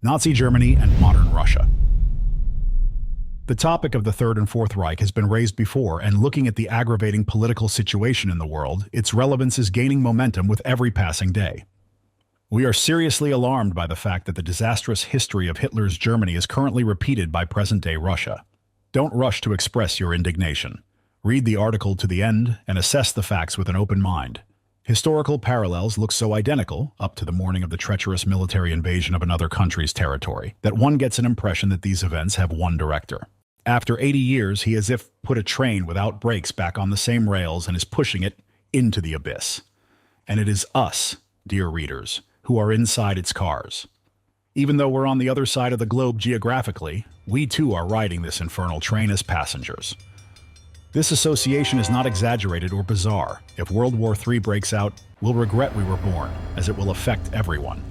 Nazi Germany and modern Russia. The topic of the Third and Fourth Reich has been raised before, and looking at the aggravating political situation in the world, its relevance is gaining momentum with every passing day. We are seriously alarmed by the fact that the disastrous history of Hitler's Germany is currently repeated by present-day Russia. Don't rush to express your indignation. Read the article to the end and assess the facts with an open mind. Historical parallels look so identical, up to the morning of the treacherous military invasion of another country's territory, that one gets an impression that these events have one director. After 80 years, he as if put a train without brakes back on the same rails and is pushing it into the abyss. And it is us, dear readers, who are inside its cars. Even though we're on the other side of the globe geographically, we too are riding this infernal train as passengers. This association is not exaggerated or bizarre. If World War III breaks out, we'll regret we were born, as it will affect everyone.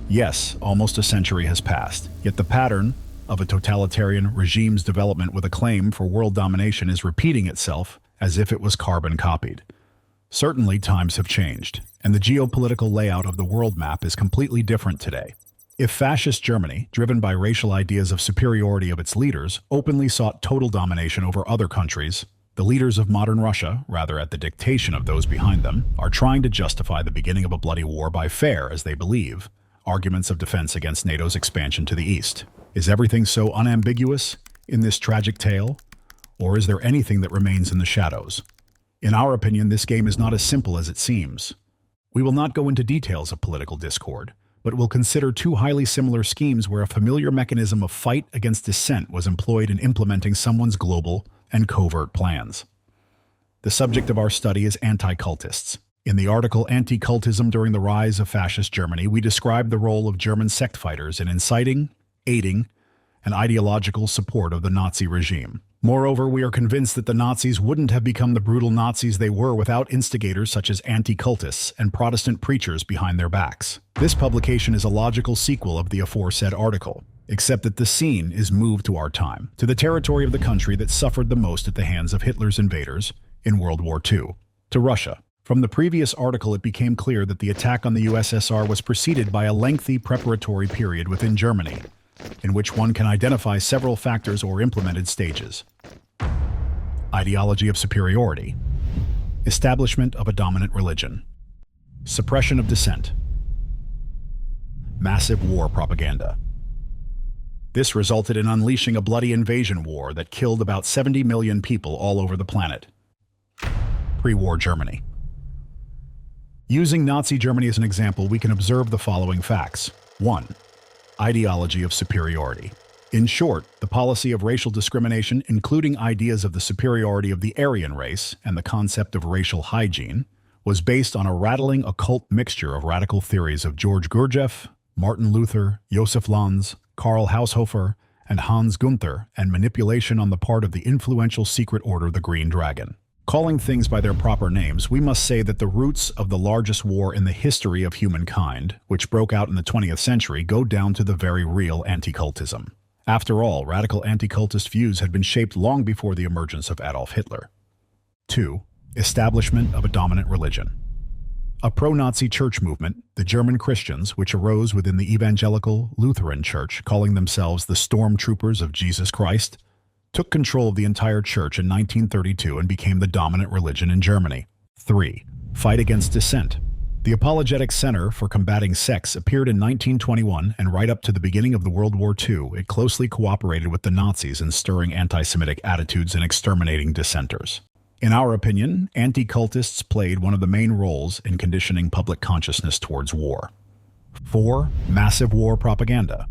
Yes, almost a century has passed, yet the pattern of a totalitarian regime's development with a claim for world domination is repeating itself as if it was carbon copied. Certainly, times have changed, and the geopolitical layout of the world map is completely different today. If fascist Germany, driven by racial ideas of superiority of its leaders, openly sought total domination over other countries, the leaders of modern Russia, rather at the dictation of those behind them, are trying to justify the beginning of a bloody war by fair, as they believe, arguments of defense against NATO's expansion to the east. Is everything so unambiguous in this tragic tale? Or is there anything that remains in the shadows? In our opinion, this game is not as simple as it seems. We will not go into details of political discord, but will consider two highly similar schemes where a familiar mechanism of fight against dissent was employed in implementing someone's global and covert plans. The subject of our study is anti-cultists. In the article Anti-cultism During the Rise of Fascist Germany, we describe the role of German sect fighters in inciting, aiding, and ideological support of the Nazi regime. Moreover, we are convinced that the Nazis wouldn't have become the brutal Nazis they were without instigators such as anti-cultists and Protestant preachers behind their backs. This publication is a logical sequel of the aforesaid article, except that the scene is moved to our time, to the territory of the country that suffered the most at the hands of Hitler's invaders in World War II, to Russia. From the previous article, it became clear that the attack on the USSR was preceded by a lengthy preparatory period within Germany, in which one can identify several factors or implemented stages. Ideology of superiority. Establishment of a dominant religion. Suppression of dissent. Massive war propaganda. This resulted in unleashing a bloody invasion war that killed about 70 million people all over the planet. Pre-war Germany. Using Nazi Germany as an example, we can observe the following facts. 1. Ideology of superiority. In short, the policy of racial discrimination, including ideas of the superiority of the Aryan race and the concept of racial hygiene, was based on a rattling occult mixture of radical theories of George Gurdjieff, Martin Luther, Josef Lanz, Karl Haushofer, and Hans Gunther, and manipulation on the part of the influential secret order the Green Dragon. Calling things by their proper names, we must say that the roots of the largest war in the history of humankind, which broke out in the 20th century, go down to the very real anti-cultism. After all, radical anti-cultist views had been shaped long before the emergence of Adolf Hitler. 2. Establishment of a dominant religion. A pro-Nazi church movement, the German Christians, which arose within the evangelical Lutheran Church, calling themselves the Stormtroopers of Jesus Christ, took control of the entire church in 1932 and became the dominant religion in Germany. 3. Fight against dissent. The Apologetic Center for Combating Sects appeared in 1921, and right up to the beginning of the World War II, it closely cooperated with the Nazis in stirring anti-Semitic attitudes and exterminating dissenters. In our opinion, anti-cultists played one of the main roles in conditioning public consciousness towards war. 4. Massive war propaganda.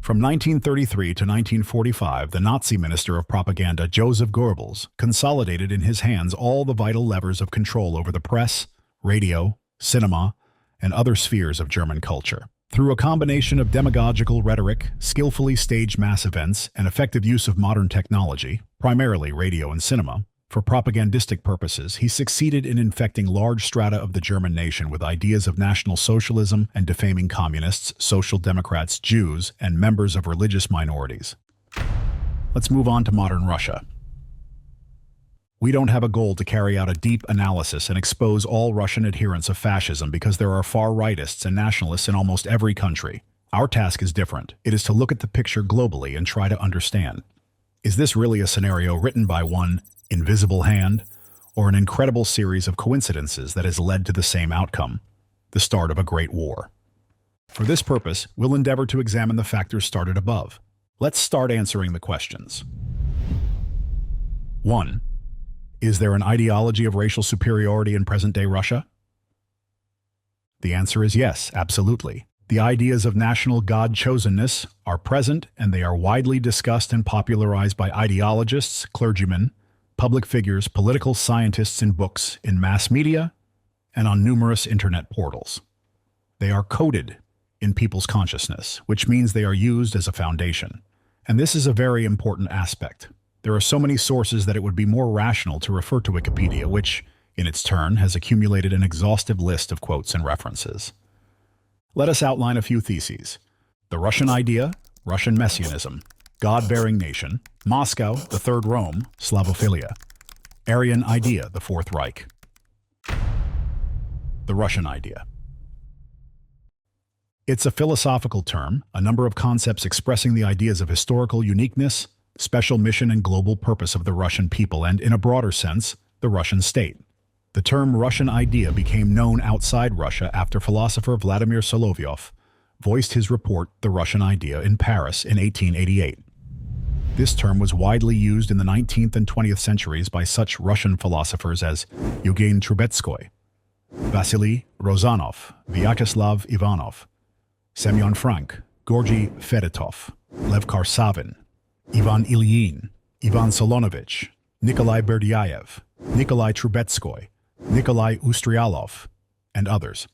From 1933 to 1945, the Nazi Minister of Propaganda, Joseph Goebbels, consolidated in his hands all the vital levers of control over the press, radio, cinema, and other spheres of German culture. Through a combination of demagogical rhetoric, skillfully staged mass events, and effective use of modern technology, primarily radio and cinema, for propagandistic purposes, he succeeded in infecting large strata of the German nation with ideas of National Socialism and defaming communists, social democrats, Jews, and members of religious minorities. Let's move on to modern Russia. We don't have a goal to carry out a deep analysis and expose all Russian adherents of fascism because there are far-rightists and nationalists in almost every country. Our task is different. It is to look at the picture globally and try to understand. Is this really a scenario written by one invisible hand, or an incredible series of coincidences that has led to the same outcome, the start of a great war? For this purpose, we'll endeavor to examine the factors started above. Let's start answering the questions. 1. Is there an ideology of racial superiority in present-day Russia? The answer is yes, absolutely. The ideas of national God-chosenness are present, and they are widely discussed and popularized by ideologists, clergymen, public figures, political scientists in books, in mass media, and on numerous internet portals. They are coded in people's consciousness, which means they are used as a foundation. And this is a very important aspect. There are so many sources that it would be more rational to refer to Wikipedia, which, in its turn, has accumulated an exhaustive list of quotes and references. Let us outline a few theses. The Russian idea, Russian messianism, God-bearing nation, Moscow, the Third Rome, Slavophilia, Aryan idea, the Fourth Reich. The Russian idea. It's a philosophical term, a number of concepts expressing the ideas of historical uniqueness, special mission and global purpose of the Russian people and, in a broader sense, the Russian state. The term Russian idea became known outside Russia after philosopher Vladimir Solovyov voiced his report The Russian Idea in Paris in 1888. This term was widely used in the 19th and 20th centuries by such Russian philosophers as Eugen Trubetskoy, Vasily Rozanov, Vyacheslav Ivanov, Semyon Frank, Georgy Fedotov, Lev Karsavin, Ivan Ilyin, Ivan Solonovich, Nikolai Berdyaev, Nikolai Trubetskoy, Nikolai Ustryalov, and others.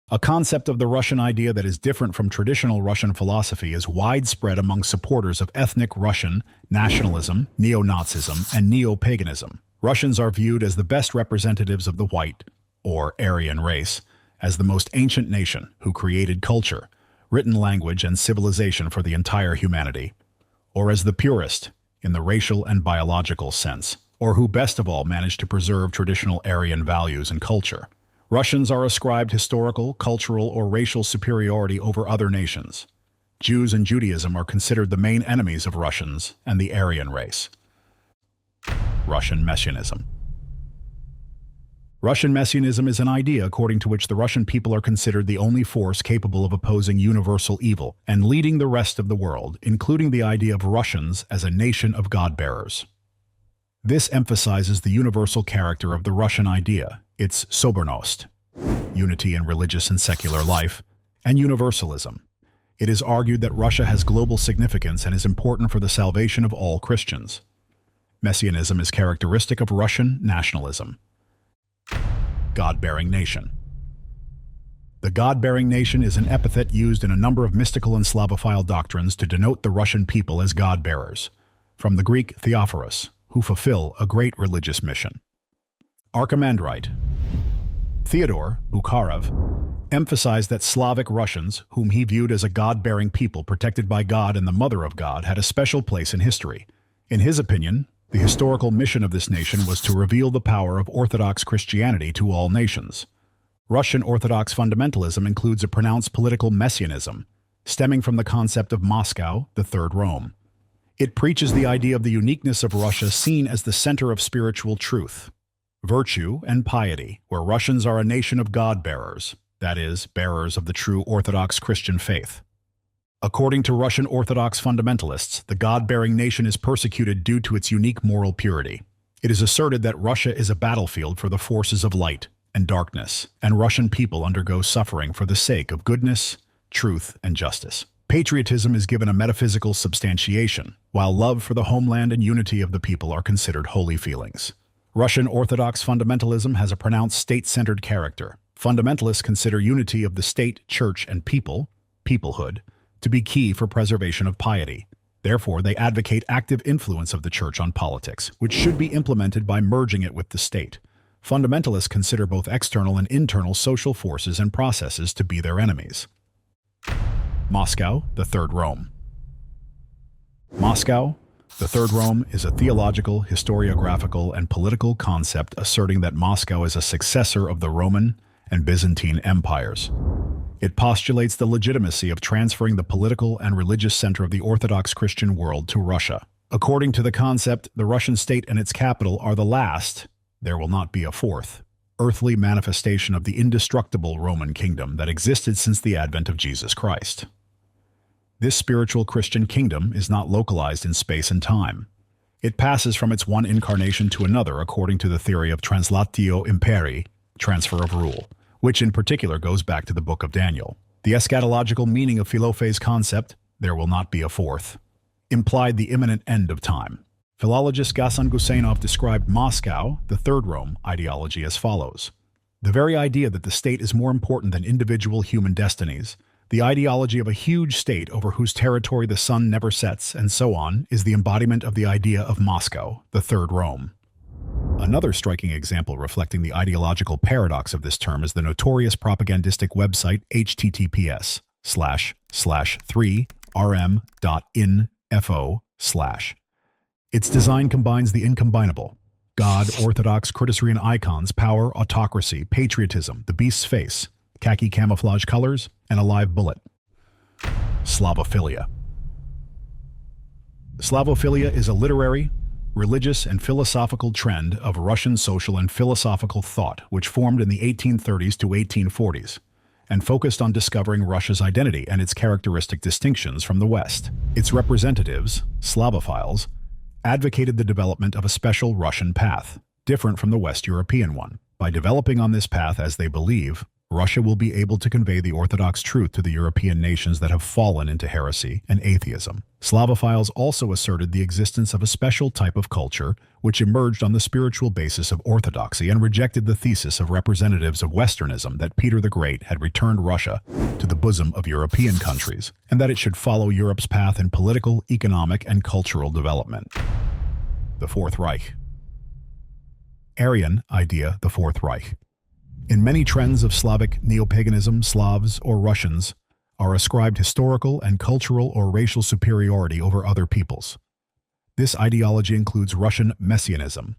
A concept of the Russian idea that is different from traditional Russian philosophy is widespread among supporters of ethnic Russian nationalism, neo-Nazism, and neo-paganism. Russians are viewed as the best representatives of the white, or Aryan race, as the most ancient nation who created culture, written language, and civilization for the entire humanity, or as the purest in the racial and biological sense, or who best of all managed to preserve traditional Aryan values and culture. Russians are ascribed historical, cultural, or racial superiority over other nations. Jews and Judaism are considered the main enemies of Russians and the Aryan race. Russian messianism. Russian messianism is an idea according to which the Russian people are considered the only force capable of opposing universal evil and leading the rest of the world, including the idea of Russians as a nation of God-bearers. This emphasizes the universal character of the Russian idea, its sobernost, unity in religious and secular life, and universalism. It is argued that Russia has global significance and is important for the salvation of all Christians. Messianism is characteristic of Russian nationalism. God-bearing nation. The God-bearing nation is an epithet used in a number of mystical and Slavophile doctrines to denote the Russian people as God-bearers, from the Greek theophoros, who fulfill a great religious mission. Archimandrite. Theodore Bukharev emphasized that Slavic Russians, whom he viewed as a God-bearing people protected by God and the Mother of God, had a special place in history. In his opinion, the historical mission of this nation was to reveal the power of Orthodox Christianity to all nations. Russian Orthodox fundamentalism includes a pronounced political messianism, stemming from the concept of Moscow, the Third Rome. It preaches the idea of the uniqueness of Russia seen as the center of spiritual truth, virtue, and piety, where Russians are a nation of God-bearers, that is, bearers of the true Orthodox Christian faith. According to Russian Orthodox fundamentalists, the God-bearing nation is persecuted due to its unique moral purity. It is asserted that Russia is a battlefield for the forces of light and darkness, and Russian people undergo suffering for the sake of goodness, truth, and justice. Patriotism is given a metaphysical substantiation, while love for the homeland and unity of the people are considered holy feelings. Russian Orthodox fundamentalism has a pronounced state-centered character. Fundamentalists consider unity of the state, church, and peoplehood, to be key for preservation of piety. Therefore, they advocate active influence of the church on politics, which should be implemented by merging it with the state. Fundamentalists consider both external and internal social forces and processes to be their enemies. Moscow, the Third Rome. Moscow, the Third Rome is a theological, historiographical, and political concept asserting that Moscow is a successor of the Roman and Byzantine empires. It postulates the legitimacy of transferring the political and religious center of the Orthodox Christian world to Russia. According to the concept, the Russian state and its capital are the last, there will not be a fourth, earthly manifestation of the indestructible Roman kingdom that existed since the advent of Jesus Christ. This spiritual Christian kingdom is not localized in space and time. It passes from its one incarnation to another according to the theory of translatio imperii, transfer of rule, which in particular goes back to the book of Daniel. The eschatological meaning of Philophe's concept, there will not be a fourth, implied the imminent end of time. Philologist Ghassan Guseynov described Moscow, the Third Rome, ideology as follows. The very idea that the state is more important than individual human destinies, the ideology of a huge state over whose territory the sun never sets, and so on, is the embodiment of the idea of Moscow, the Third Rome. Another striking example reflecting the ideological paradox of this term is the notorious propagandistic website https://3rm.info/. Its design combines the incombinable: God, Orthodox, Curtisarian icons, power, autocracy, patriotism, the beast's face, khaki camouflage colors, and a live bullet. Slavophilia. Slavophilia is a literary, religious, and philosophical trend of Russian social and philosophical thought which formed in the 1830s to 1840s and focused on discovering Russia's identity and its characteristic distinctions from the West. Its representatives, Slavophiles, advocated the development of a special Russian path, different from the West European one. By developing on this path, as they believe, Russia will be able to convey the Orthodox truth to the European nations that have fallen into heresy and atheism. Slavophiles also asserted the existence of a special type of culture which emerged on the spiritual basis of orthodoxy and rejected the thesis of representatives of Westernism that Peter the Great had returned Russia to the bosom of European countries, and that it should follow Europe's path in political, economic, and cultural development. The Fourth Reich. Aryan idea, the Fourth Reich. In many trends of Slavic neopaganism, Slavs or Russians are ascribed historical and cultural or racial superiority over other peoples. This ideology includes Russian messianism,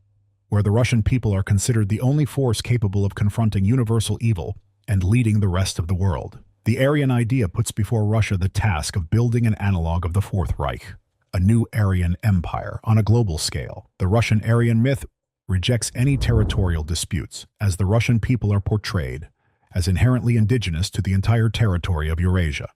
where the Russian people are considered the only force capable of confronting universal evil and leading the rest of the world. The Aryan idea puts before Russia the task of building an analog of the Fourth Reich, a new Aryan empire on a global scale. The Russian Aryan myth rejects any territorial disputes, as the Russian people are portrayed as inherently indigenous to the entire territory of Eurasia.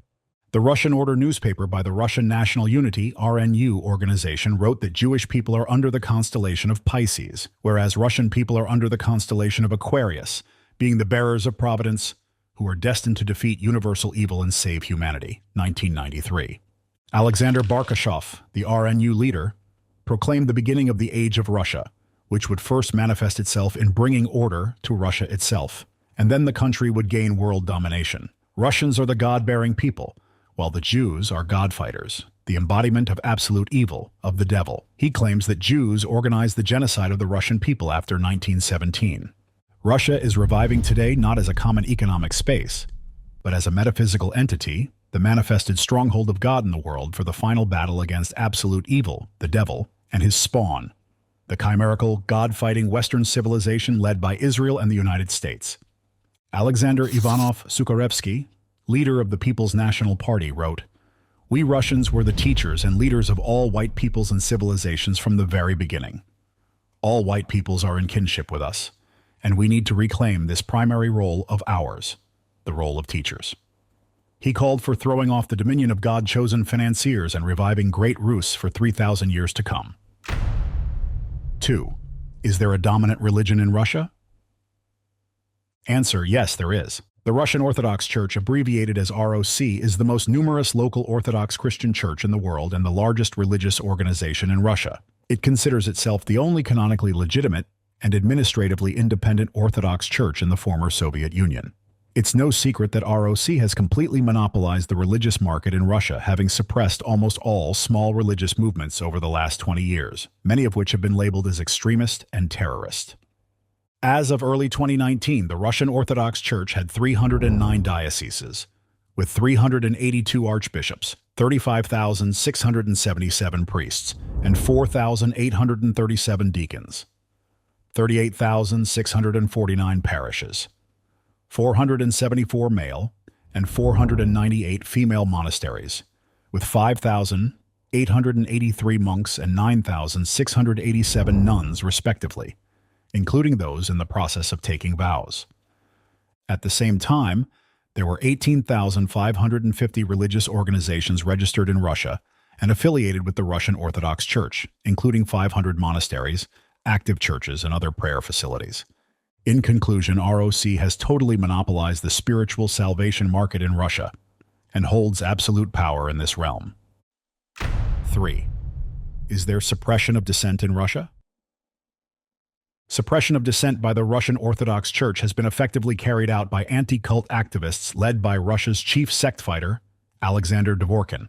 The Russian Order newspaper by the Russian National Unity (RNU) organization wrote that Jewish people are under the constellation of Pisces, whereas Russian people are under the constellation of Aquarius, being the bearers of providence who are destined to defeat universal evil and save humanity. 1993. Alexander Barkashov, the RNU leader, proclaimed the beginning of the Age of Russia, which would first manifest itself in bringing order to Russia itself, and then the country would gain world domination. Russians are the God-bearing people, while the Jews are God-fighters, the embodiment of absolute evil, of the devil. He claims that Jews organized the genocide of the Russian people after 1917. Russia is reviving today not as a common economic space, but as a metaphysical entity, the manifested stronghold of God in the world for the final battle against absolute evil, the devil, and his spawn, the chimerical, God-fighting Western civilization led by Israel and the United States. Alexander Ivanov Sukharevsky, leader of the People's National Party, wrote, "We Russians were the teachers and leaders of all white peoples and civilizations from the very beginning. All white peoples are in kinship with us, and we need to reclaim this primary role of ours, the role of teachers." He called for throwing off the dominion of God-chosen financiers and reviving Great Rus for 3,000 years to come. 2. Is there a dominant religion in Russia? Answer: yes, there is. The Russian Orthodox Church, abbreviated as ROC, is the most numerous local Orthodox Christian church in the world and the largest religious organization in Russia. It considers itself the only canonically legitimate and administratively independent Orthodox church in the former Soviet Union. It's no secret that ROC has completely monopolized the religious market in Russia, having suppressed almost all small religious movements over the last 20 years, many of which have been labeled as extremist and terrorist. As of early 2019, the Russian Orthodox Church had 309 dioceses, with 382 archbishops, 35,677 priests, and 4,837 deacons, 38,649 parishes, 474 male and 498 female monasteries, with 5,883 monks and 9,687 nuns, respectively, including those in the process of taking vows. At the same time, there were 18,550 religious organizations registered in Russia and affiliated with the Russian Orthodox Church, including 500 monasteries, active churches, and other prayer facilities. In conclusion, ROC has totally monopolized the spiritual salvation market in Russia and holds absolute power in this realm. 3. Is there suppression of dissent in Russia? Suppression of dissent by the Russian Orthodox Church has been effectively carried out by anti-cult activists led by Russia's chief sect fighter, Alexander Dvorkin.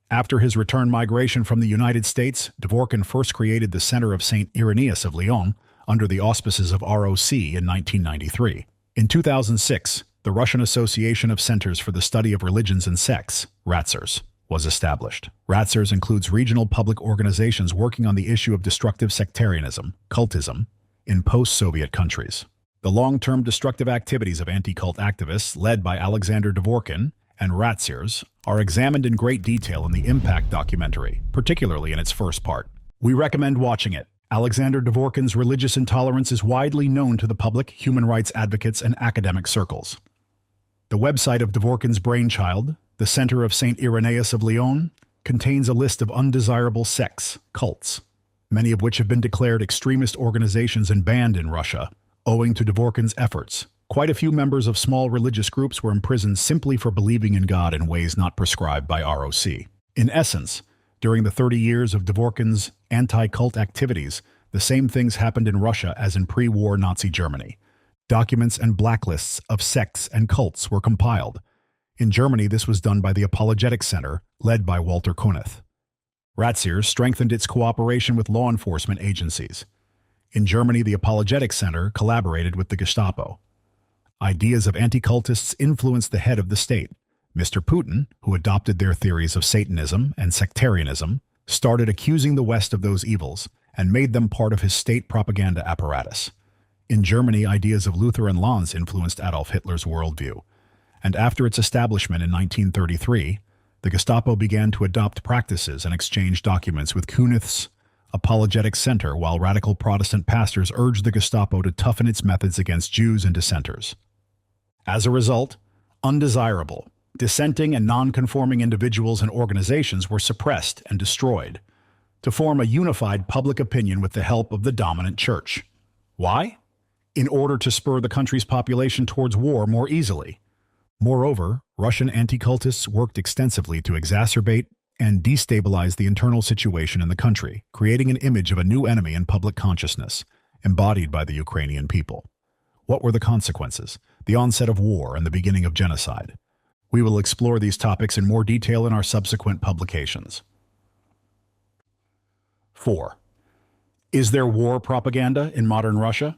After his return migration from the United States, Dvorkin first created the Center of St. Irenaeus of Lyon under the auspices of ROC in 1993. In 2006, the Russian Association of Centers for the Study of Religions and Sects, RATSERS, was established. RATSERS includes regional public organizations working on the issue of destructive sectarianism, cultism, in post-Soviet countries. The long-term destructive activities of anti-cult activists led by Alexander Dvorkin and RATSERS are examined in great detail in the Impact documentary, particularly in its first part. We recommend watching it. Alexander Dvorkin's religious intolerance is widely known to the public, human rights advocates, and academic circles. The website of Dvorkin's brainchild, the Center of St. Irenaeus of Lyon, contains a list of undesirable sects, cults, many of which have been declared extremist organizations and banned in Russia, owing to Dvorkin's efforts. Quite a few members of small religious groups were imprisoned simply for believing in God in ways not prescribed by ROC. In essence, during the 30 years of Dvorkin's anti-cult activities, the same things happened in Russia as in pre-war Nazi Germany. Documents and blacklists of sects and cults were compiled. In Germany, this was done by the Apologetic Center, led by Walter Koneth. RATSERS strengthened its cooperation with law enforcement agencies. In Germany, the Apologetic Center collaborated with the Gestapo. Ideas of anti-cultists influenced the head of the state. Mr. Putin, who adopted their theories of Satanism and sectarianism, started accusing the West of those evils and made them part of his state propaganda apparatus. In Germany, ideas of Lutheran Lanz influenced Adolf Hitler's worldview. And after its establishment in 1933, the Gestapo began to adopt practices and exchange documents with Koneth's Apologetic Center, while radical Protestant pastors urged the Gestapo to toughen its methods against Jews and dissenters. As a result, undesirable, dissenting and non-conforming individuals and organizations were suppressed and destroyed to form a unified public opinion with the help of the dominant church. Why? In order to spur the country's population towards war more easily. Moreover, Russian anti-cultists worked extensively to exacerbate and destabilize the internal situation in the country, creating an image of a new enemy in public consciousness, embodied by the Ukrainian people. What were the consequences? The onset of war and the beginning of genocide. We will explore these topics in more detail in our subsequent publications. 4. Is there war propaganda in modern Russia?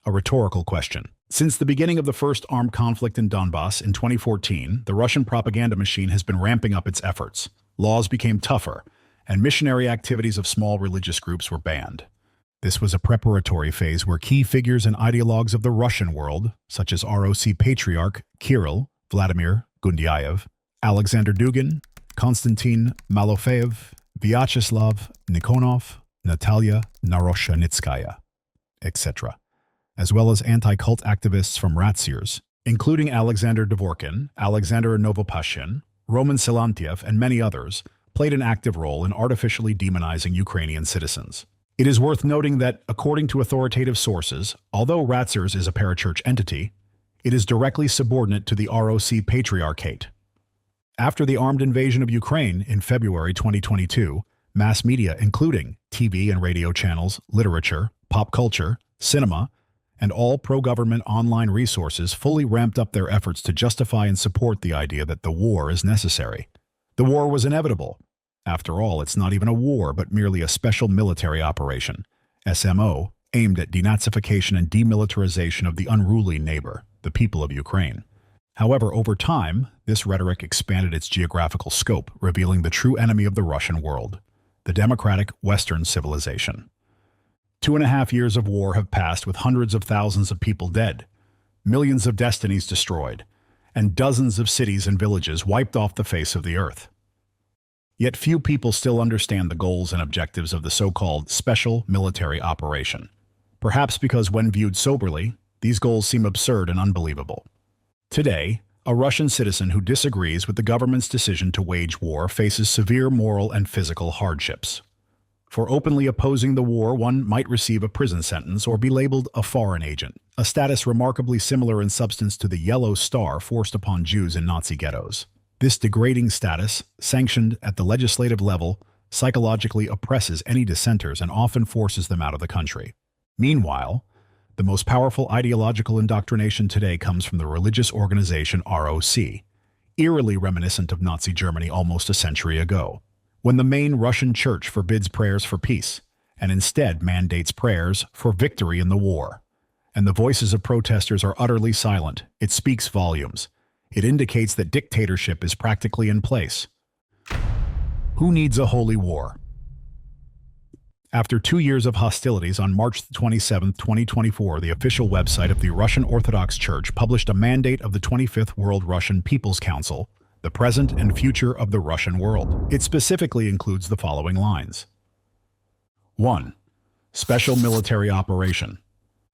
A rhetorical question. Since the beginning of the first armed conflict in Donbass in 2014, the Russian propaganda machine has been ramping up its efforts. Laws became tougher, and missionary activities of small religious groups were banned. This was a preparatory phase where key figures and ideologues of the Russian world, such as ROC Patriarch Kirill, Vladimir Gundyaev, Alexander Dugin, Konstantin Malofeev, Vyacheslav Nikonov, Natalia Naroshenitskaya, etc., as well as anti-cult activists from RATSERS, including Alexander Dvorkin, Alexander Novopashin, Roman Silantiev, and many others, played an active role in artificially demonizing Ukrainian citizens. It is worth noting that, according to authoritative sources, although RATSERS is a parachurch entity, it is directly subordinate to the ROC Patriarchate. After the armed invasion of Ukraine in February 2022, mass media, including TV and radio channels, literature, pop culture, cinema, and all pro-government online resources fully ramped up their efforts to justify and support the idea that the war is necessary. The war was inevitable. After all, it's not even a war, but merely a special military operation, SMO, aimed at denazification and demilitarization of the unruly neighbor, the people of Ukraine. However, over time, this rhetoric expanded its geographical scope, revealing the true enemy of the Russian world, the democratic Western civilization. 2.5 years of war have passed with hundreds of thousands of people dead. millions of destinies destroyed, and dozens of cities and villages wiped off the face of the earth. Yet few people still understand the goals and objectives of the so-called special military operation. Perhaps because when viewed soberly, these goals seem absurd and unbelievable. Today, a Russian citizen who disagrees with the government's decision to wage war faces severe moral and physical hardships. For openly opposing the war, one might receive a prison sentence or be labeled a foreign agent, a status remarkably similar in substance to the yellow star forced upon Jews in Nazi ghettos. This degrading status, sanctioned at the legislative level, psychologically oppresses any dissenters and often forces them out of the country. Meanwhile, the most powerful ideological indoctrination today comes from the religious organization ROC, eerily reminiscent of Nazi Germany almost a century ago, when the main Russian church forbids prayers for peace and instead mandates prayers for victory in the war. And the voices of protesters are utterly silent. It speaks volumes. It indicates that dictatorship is practically in place. Who needs a holy war? After 2 years of hostilities, on March 27, 2024, the official website of the Russian Orthodox Church published a mandate of the 25th World Russian People's Council, the present and future of the Russian world. It specifically includes the following lines. 1. Special military operation.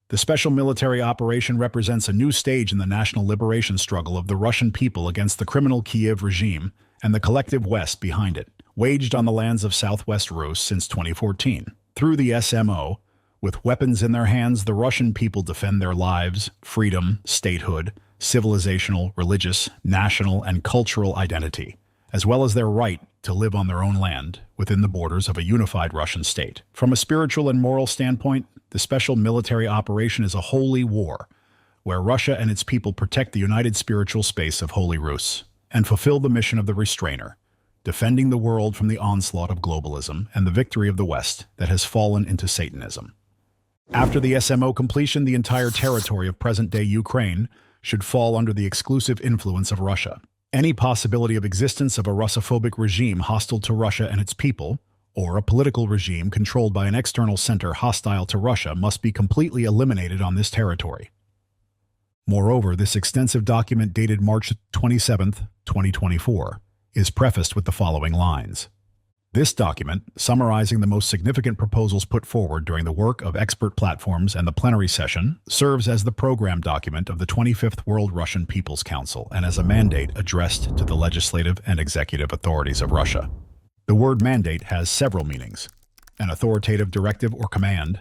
The special military operation represents a new stage in the national liberation struggle of the Russian people against the criminal Kiev regime and the collective West behind it, waged on the lands of Southwest Rus since 2014. Through the SMO, with weapons in their hands, the Russian people defend their lives, freedom, statehood, civilizational, religious, national, and cultural identity, as well as their right to live on their own land within the borders of a unified Russian state. From a spiritual and moral standpoint, the special military operation is a holy war, where Russia and its people protect the united spiritual space of Holy Rus and fulfill the mission of the Restrainer, defending the world from the onslaught of globalism and the victory of the West that has fallen into Satanism. After the SMO completion, the entire territory of present-day Ukraine should fall under the exclusive influence of Russia. Any possibility of existence of a Russophobic regime hostile to Russia and its people, or a political regime controlled by an external center hostile to Russia, must be completely eliminated on this territory. Moreover, this extensive document dated March 27, 2024, is prefaced with the following lines. This document, summarizing the most significant proposals put forward during the work of expert platforms and the plenary session, serves as the program document of the 25th World Russian People's Council and as a mandate addressed to the legislative and executive authorities of Russia. The word mandate has several meanings: an authoritative directive or command,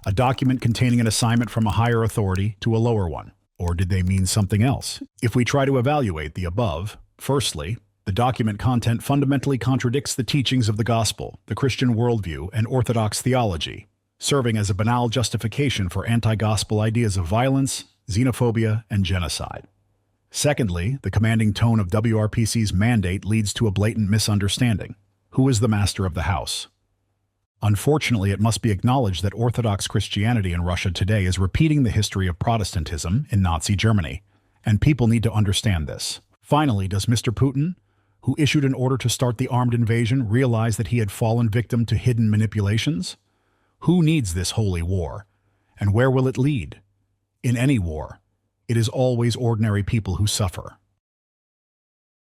a document containing an assignment from a higher authority to a lower one, or did they mean something else? If we try to evaluate the above, firstly, the document content fundamentally contradicts the teachings of the gospel, the Christian worldview, and Orthodox theology, serving as a banal justification for anti-gospel ideas of violence, xenophobia, and genocide. Secondly, the commanding tone of WRPC's mandate leads to a blatant misunderstanding. Who is the master of the house? Unfortunately, it must be acknowledged that Orthodox Christianity in Russia today is repeating the history of Protestantism in Nazi Germany, and people need to understand this. Finally, does Mr. Putin, who issued an order to start the armed invasion, realize that he had fallen victim to hidden manipulations? Who needs this holy war? And where will it lead? In any war, it is always ordinary people who suffer.